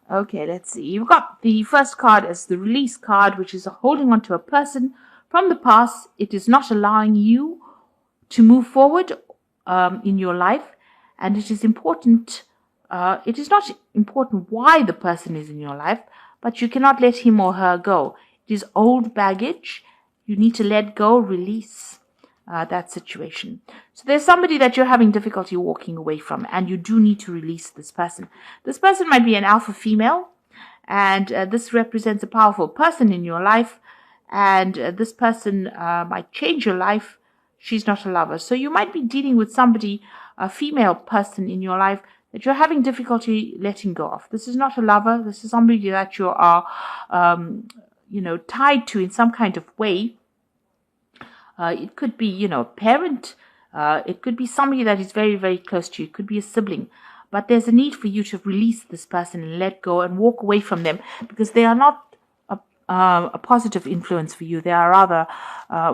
Okay, let's see. You've got the first card as the release card, which is holding on to a person from the past. It is not allowing you to move forward in your life, and it is important. It is not important why the person is in your life, but you cannot let him or her go. It is old baggage. You need to let go, release that situation. So there's somebody that you're having difficulty walking away from, and you do need to release this person. This person might be an alpha female, and this represents a powerful person in your life, and this person might change your life. She's not a lover. So you might be dealing with somebody, a female person in your life, that you're having difficulty letting go of. This is not a lover. This is somebody that you are, tied to in some kind of way. It could be, a parent. It could be somebody that is very, very close to you. It could be a sibling. But there's a need for you to release this person and let go and walk away from them, because they are not a positive influence for you. They are rather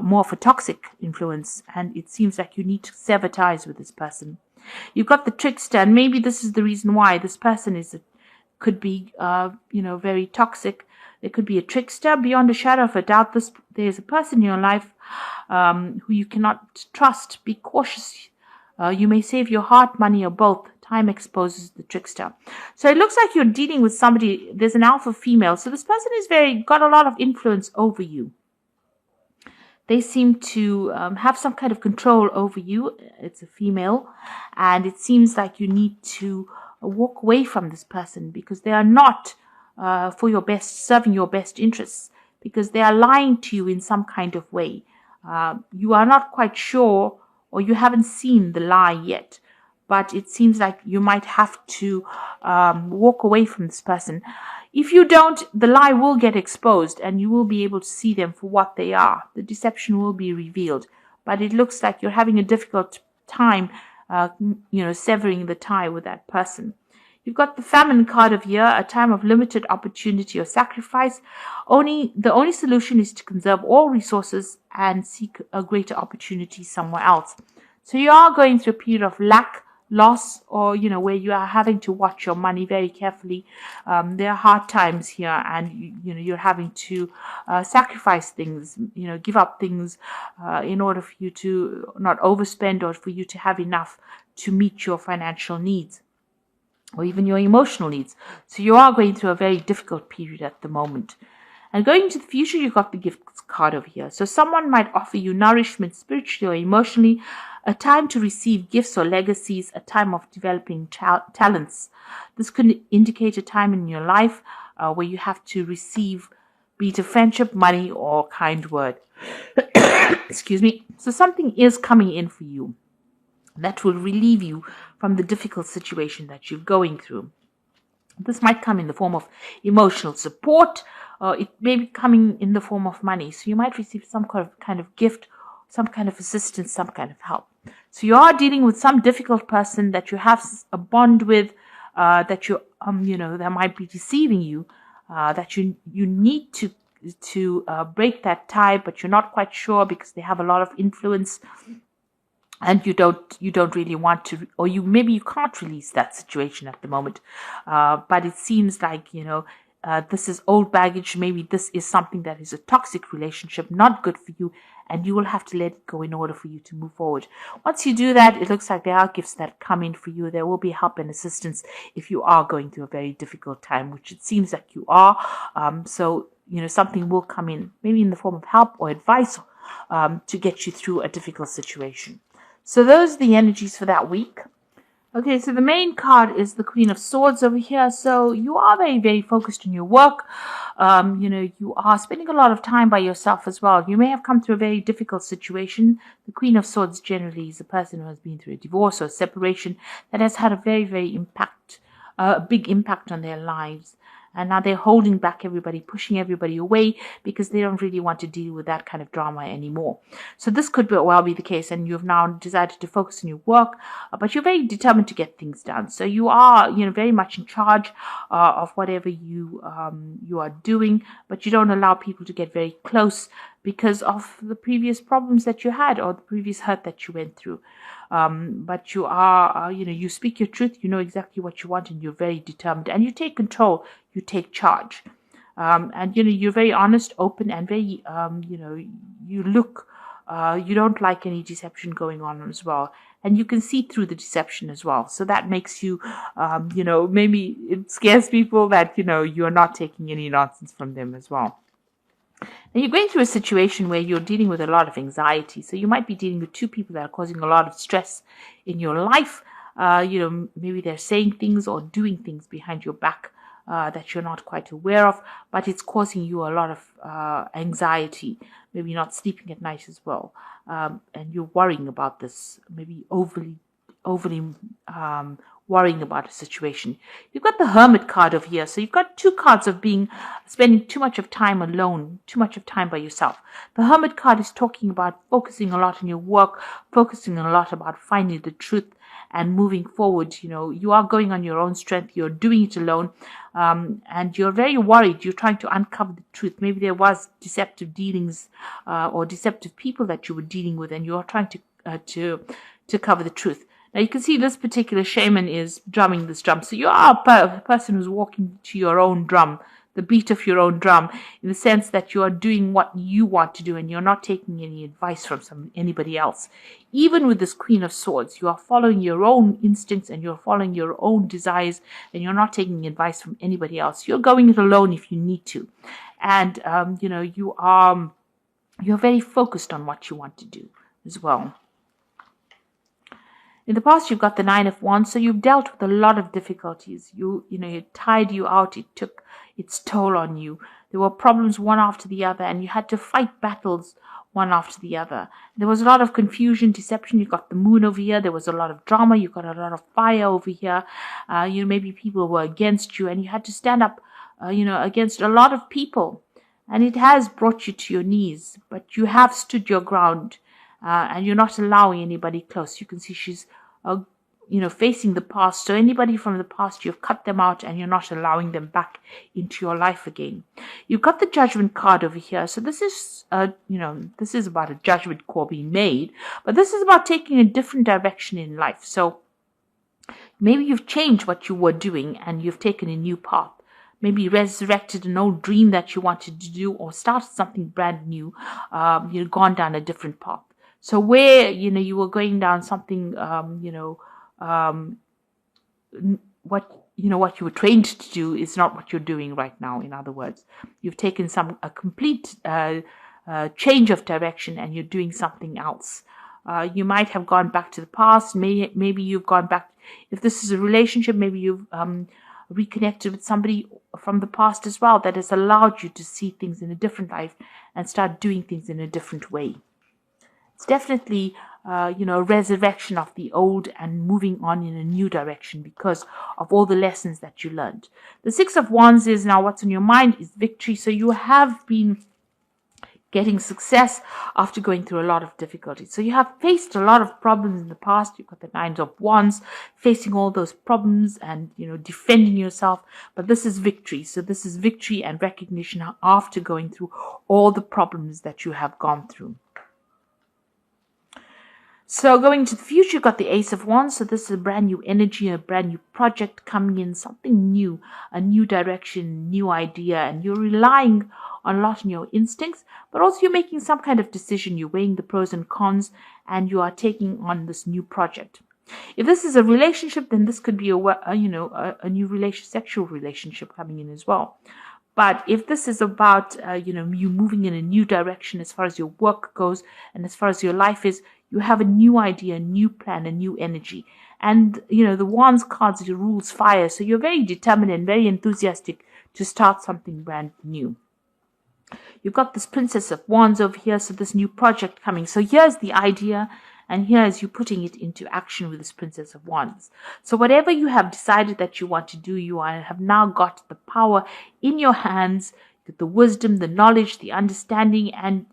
more of a toxic influence, and it seems like you need to sever ties with this person. You've got the trickster, and maybe this is the reason why this person could be very toxic. There could be a trickster. Beyond a shadow of a doubt, there's a person in your life who you cannot trust. Be cautious. You may save your heart, money, or both. Time exposes the trickster. So it looks like you're dealing with somebody. There's an alpha female. So this person is got a lot of influence over you. They seem to have some kind of control over you. It's a female. And it seems like you need to walk away from this person, because they are not for your best, serving your best interests, because they are lying to you in some kind of way. You are not quite sure, or you haven't seen the lie yet, but it seems like you might have to walk away from this person. If you don't, the lie will get exposed, and you will be able to see them for what they are. The deception will be revealed, but it looks like you're having a difficult time, severing the tie with that person. You've got the famine card of here, a time of limited opportunity or sacrifice. The only solution is to conserve all resources and seek a greater opportunity somewhere else. So you are going through a period of lack, loss, or, where you are having to watch your money very carefully. There are hard times here, and, you're having to sacrifice things, give up things in order for you to not overspend, or for you to have enough to meet your financial needs, or even your emotional needs. So you are going through a very difficult period at the moment. And going into the future, you've got the gift card over here. So someone might offer you nourishment spiritually or emotionally, a time to receive gifts or legacies, a time of developing talents. This could indicate a time in your life where you have to receive, be it a friendship, money, or kind word. Excuse me. So something is coming in for you that will relieve you from the difficult situation that you're going through. This might come in the form of emotional support. It may be coming in the form of money. So you might receive some kind of gift, some kind of assistance, some kind of help. So you are dealing with some difficult person that you have a bond with, that that might be deceiving you, that you need to break that tie, but you're not quite sure because they have a lot of influence. And you don't really want to, or maybe you can't release that situation at the moment. But it seems like, this is old baggage. Maybe this is something that is a toxic relationship, not good for you, and you will have to let it go in order for you to move forward. Once you do that, it looks like there are gifts that come in for you. There will be help and assistance if you are going through a very difficult time, which it seems like you are. So, something will come in, maybe in the form of help or advice, to get you through a difficult situation. So those are the energies for that week. Okay, so the main card is the Queen of Swords over here. So you are very, very focused on your work. You are spending a lot of time by yourself as well. You may have come through a very difficult situation. The Queen of Swords generally is a person who has been through a divorce or separation that has had a very, very big impact on their lives. And now they're holding back everybody, pushing everybody away because they don't really want to deal with that kind of drama anymore. So this could well be the case, and you've now decided to focus on your work, but you're very determined to get things done. So you are, very much in charge of whatever you are doing, but you don't allow people to get very close because of the previous problems that you had or the previous hurt that you went through. But you are, you speak your truth, you know exactly what you want, and you're very determined, and you take control, you take charge. And you're very honest, open, and very you look you don't like any deception going on as well, and you can see through the deception as well. So that makes you maybe it scares people that you're not taking any nonsense from them as well. Now, you're going through a situation where you're dealing with a lot of anxiety. So you might be dealing with two people that are causing a lot of stress in your life. Maybe they're saying things or doing things behind your back that you're not quite aware of, but it's causing you a lot of anxiety, maybe not sleeping at night as well. And you're worrying about this, maybe overly worrying about a situation. You've got the Hermit card over here. So you've got two cards of spending too much of time alone, too much of time by yourself. The Hermit card is talking about focusing a lot on your work, focusing a lot about finding the truth and moving forward. You are going on your own strength. You're doing it alone. And you're very worried. You're trying to uncover the truth. Maybe there was deceptive dealings or deceptive people that you were dealing with, and you're trying to cover the truth. Now you can see this particular shaman is drumming this drum. So you are a person who's walking to your own drum, the beat of your own drum, in the sense that you are doing what you want to do and you're not taking any advice from anybody else. Even with this Queen of Swords, you are following your own instincts and you're following your own desires, and you're not taking advice from anybody else. You're going it alone if you need to. And, you're very focused on what you want to do as well. In the past, you've got the Nine of Wands, so you've dealt with a lot of difficulties. It tired you out. It took its toll on you. There were problems one after the other, and you had to fight battles one after the other. There was a lot of confusion, deception. You got the Moon over here. There was a lot of drama. You got a lot of fire over here. Maybe people were against you, and you had to stand up, against a lot of people. And it has brought you to your knees, but you have stood your ground. And you're not allowing anybody close. You can see she's, facing the past. So anybody from the past, you've cut them out and you're not allowing them back into your life again. You've got the Judgment card over here. So this is, this is about a judgment call being made, but this is about taking a different direction in life. So maybe you've changed what you were doing and you've taken a new path. Maybe resurrected an old dream that you wanted to do, or started something brand new. You've gone down a different path. So where, you were going down something, what you were trained to do is not what you're doing right now. In other words, you've taken a complete change of direction and you're doing something else. You might have gone back to the past. Maybe you've gone back. If this is a relationship, maybe you've reconnected with somebody from the past as well that has allowed you to see things in a different life and start doing things in a different way. It's definitely, a resurrection of the old and moving on in a new direction because of all the lessons that you learned. The Six of Wands is now what's on your mind is victory. So you have been getting success after going through a lot of difficulties. So you have faced a lot of problems in the past. You've got the Nine of Wands, facing all those problems and, defending yourself. But this is victory. So this is victory and recognition after going through all the problems that you have gone through. So going to the future, you've got the Ace of Wands. So this is a brand new energy, a brand new project coming in, something new, a new direction, new idea, and you're relying on a lot on your instincts, but also you're making some kind of decision. You're weighing the pros and cons, and you are taking on this new project. If this is a relationship, then this could be a new sexual relationship coming in as well. But if this is about, you moving in a new direction as far as your work goes and as far as your life is, you have a new idea, a new plan, a new energy. And, the Wands cards, it rules fire. So you're very determined and very enthusiastic to start something brand new. You've got this Princess of Wands over here. So this new project coming. So here's the idea. And here's you putting it into action with this Princess of Wands. So whatever you have decided that you want to do, you have now got the power in your hands, the wisdom, the knowledge, the understanding, and,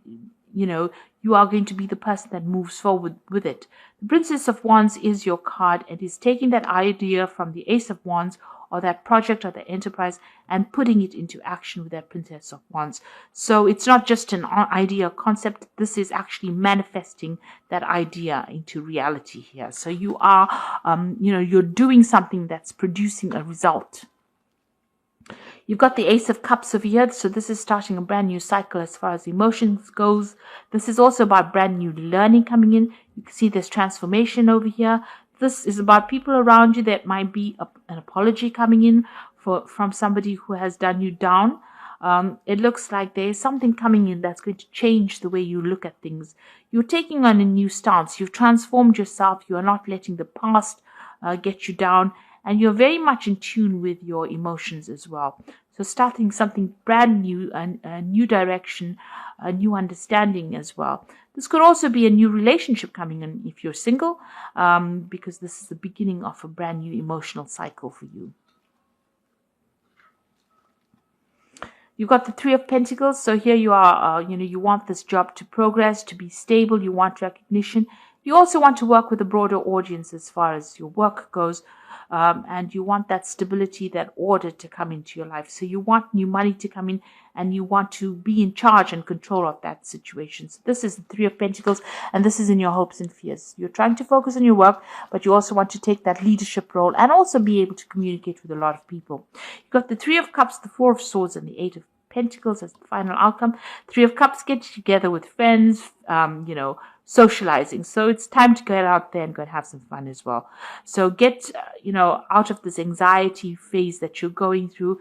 you are going to be the person that moves forward with it. The Princess of Wands is your card and is taking that idea from the Ace of Wands or that project or that enterprise and putting it into action with that Princess of Wands. So it's not just an idea or concept. This is actually manifesting that idea into reality here. So you are, you're doing something that's producing a result. You've got the Ace of Cups over here, so this is starting a brand new cycle as far as emotions goes. This is also about brand new learning coming in. You can see there's transformation over here. This is about people around you. That might be an apology coming in from somebody who has done you down. It looks like there is something coming in that's going to change the way you look at things. You're taking on a new stance. You've transformed yourself. You are not letting the past get you down. And you're very much in tune with your emotions as well. So starting something brand new, a new direction, a new understanding as well. This could also be a new relationship coming in if you're single, because this is the beginning of a brand new emotional cycle for you. You've got the Three of Pentacles. So here you are, you want this job to progress, to be stable. You want recognition. You also want to work with a broader audience as far as your work goes. And you want that stability, that order to come into your life. So you want new money to come in and you want to be in charge and control of that situation. So this is the Three of Pentacles, and this is in your hopes and fears. You're trying to focus on your work, but you also want to take that leadership role and also be able to communicate with a lot of people. You've got the Three of Cups, the Four of Swords, and the Eight of Pentacles as the final outcome. Three of Cups, get together with friends, socializing. So it's time to get out there and go and have some fun as well. So get, out of this anxiety phase that you're going through,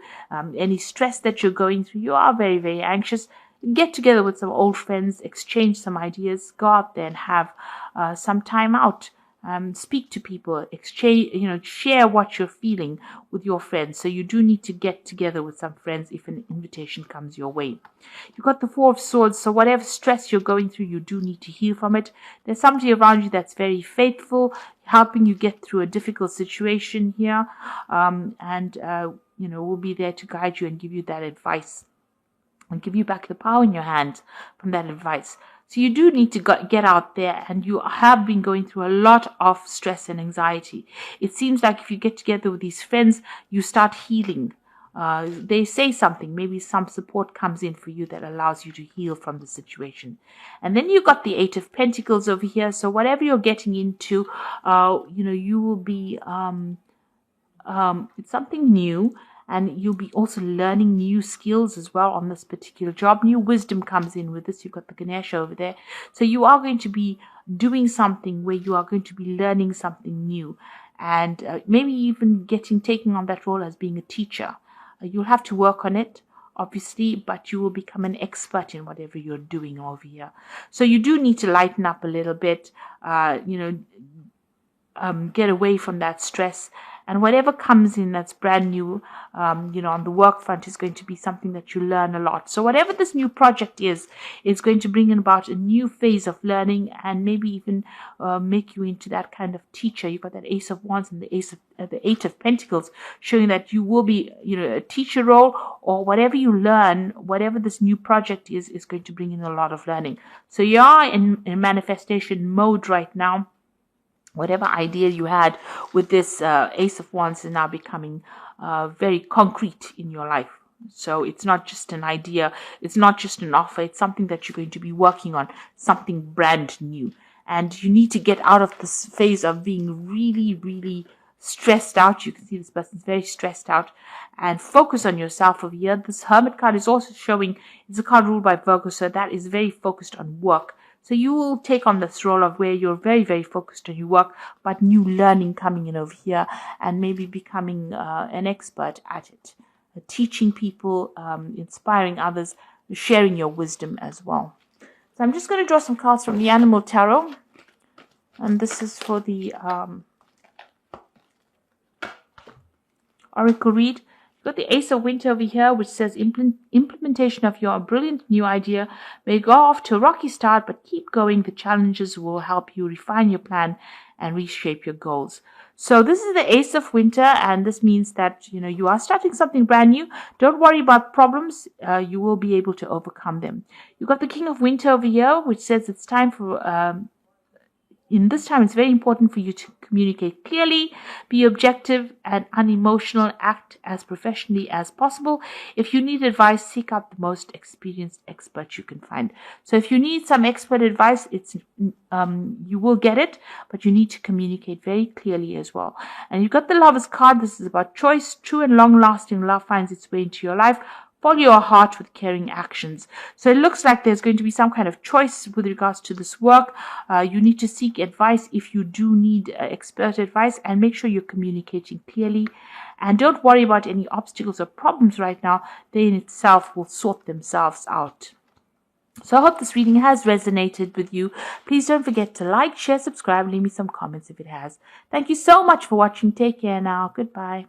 any stress that you're going through. You are very, very anxious. Get together with some old friends, exchange some ideas, go out there and have some time out. Speak to people, exchange, share what you're feeling with your friends. So you do need to get together with some friends if an invitation comes your way. You've got the Four of Swords. So whatever stress you're going through, you do need to heal from it. There's somebody around you that's very faithful, helping you get through a difficult situation here. Will be there to guide you and give you that advice and give you back the power in your hand from that advice. So you do need to get out there, and you have been going through a lot of stress and anxiety. It seems like if you get together with these friends, you start healing. They say something, maybe some support comes in for you that allows you to heal from the situation. And then you got the Eight of Pentacles over here. So whatever you're getting into, you will be, it's something new. And you'll be also learning new skills as well on this particular job. New wisdom comes in with this. You've got the Ganesha over there. So you are going to be doing something where you are going to be learning something new. And maybe even taking on that role as being a teacher. You'll have to work on it, obviously, but you will become an expert in whatever you're doing over here. So you do need to lighten up a little bit, get away from that stress. And whatever comes in that's brand new, on the work front is going to be something that you learn a lot. So whatever this new project is, it's going to bring in about a new phase of learning and maybe even make you into that kind of teacher. You've got that Ace of Wands and the Eight of Pentacles, showing that you will be, a teacher role, or whatever you learn, whatever this new project is going to bring in a lot of learning. So you are in manifestation mode right now. Whatever idea you had with this Ace of Wands is now becoming very concrete in your life. So it's not just an idea. It's not just an offer. It's something that you're going to be working on, something brand new. And you need to get out of this phase of being really, really stressed out. You can see this person's very stressed out, and focus on yourself over here. This Hermit card is also showing it's a card ruled by Virgo, so that is very focused on work. So you will take on this role of where you're very, very focused on your work, but new learning coming in over here and maybe becoming an expert at it. Teaching people, inspiring others, sharing your wisdom as well. So I'm just going to draw some cards from the Animal Tarot. And this is for the Oracle read. Got the Ace of Winter over here, which says implementation of your brilliant new idea may go off to a rocky start, but keep going. The challenges will help you refine your plan and reshape your goals. So this is the Ace of Winter, and this means that you are starting something brand new. Don't worry about problems. You will be able to overcome them. You've got the King of Winter over here, which says it's time for in this time, it's very important for you to communicate clearly, be objective and unemotional, act as professionally as possible. If you need advice, seek out the most experienced expert you can find. So if you need some expert advice, you will get it, but you need to communicate very clearly as well. And you've got the Lovers card. This is about choice. True and long-lasting love finds its way into your life. Follow your heart with caring actions. So it looks like there's going to be some kind of choice with regards to this work. You need to seek advice if you do need expert advice, and make sure you're communicating clearly. And don't worry about any obstacles or problems right now. They in itself will sort themselves out. So I hope this reading has resonated with you. Please don't forget to like, share, subscribe, and leave me some comments if it has. Thank you so much for watching. Take care now. Goodbye.